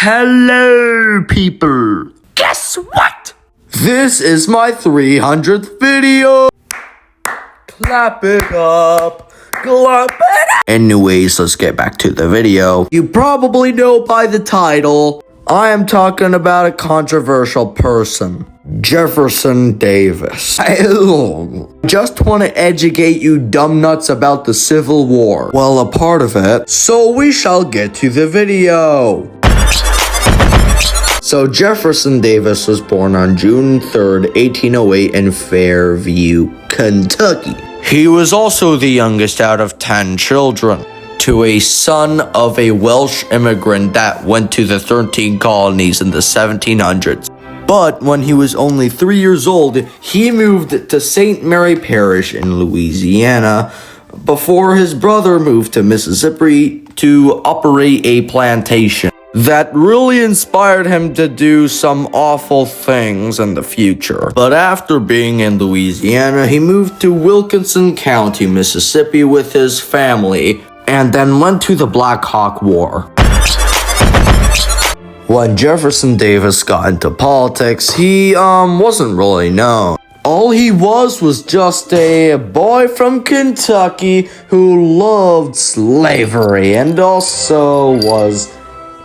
Hello, people. Guess what? This is my 300th video. Clap it up. Clap it up. Anyways, let's get back to the video. You probably know by the title, I am talking about a controversial person. Jefferson Davis. I just want to educate you dumb nuts about the Civil War. Well, a part of it. So we shall get to the video. So Jefferson Davis was born on June 3rd, 1808 in Fairview, Kentucky. He was also the youngest out of 10 children, to a son of a Welsh immigrant that went to the 13 colonies in the 1700s. But when he was only 3 years old, he moved to St. Mary Parish in Louisiana before his brother moved to Mississippi to operate a plantation. That really inspired him to do some awful things in the future. But after being in Louisiana, he moved to Wilkinson County, Mississippi with his family, and then went to the Black Hawk War. When Jefferson Davis got into politics, he wasn't really known. All he was just a boy from Kentucky who loved slavery and also was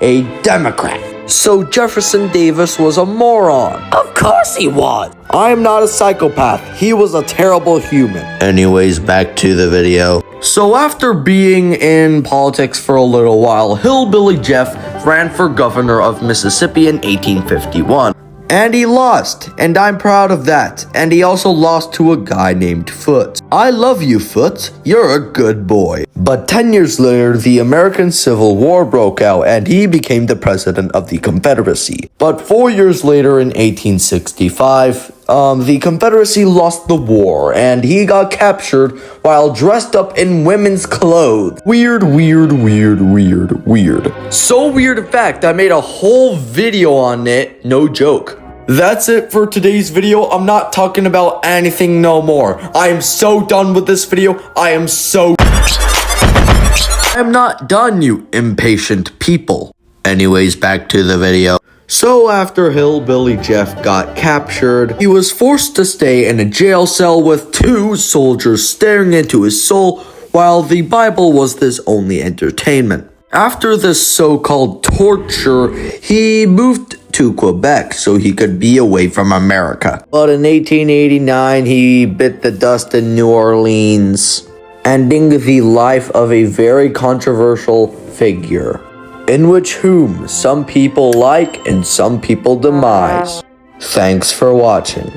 a Democrat. So Jefferson Davis was a moron. Of course he was. I am not a psychopath. He was a terrible human. Anyways, back to the video. So after being in politics for a little while, Hillbilly Jeff ran for governor of Mississippi in 1851. And he lost, and I'm proud of that. And he also lost to a guy named Foote. I love you, Foote. You're a good boy. But 10 years later, the American Civil War broke out, and he became the president of the Confederacy. But 4 years later, in 1865, the Confederacy lost the war, and he got captured while dressed up in women's clothes. Weird. So weird, in fact, I made a whole video on it, no joke. That's it for today's video. I'm not talking about anything no more. I am so done with this video. I am not done, you impatient people. Anyways, back to the video. So after Hillbilly Jeff got captured, he was forced to stay in a jail cell with 2 soldiers staring into his soul while the Bible was his only entertainment. After this so-called torture, he moved to Quebec so he could be away from America. But in 1889, he bit the dust in New Orleans, ending the life of a very controversial figure, in which whom some people like and some people demise. Thanks for watching.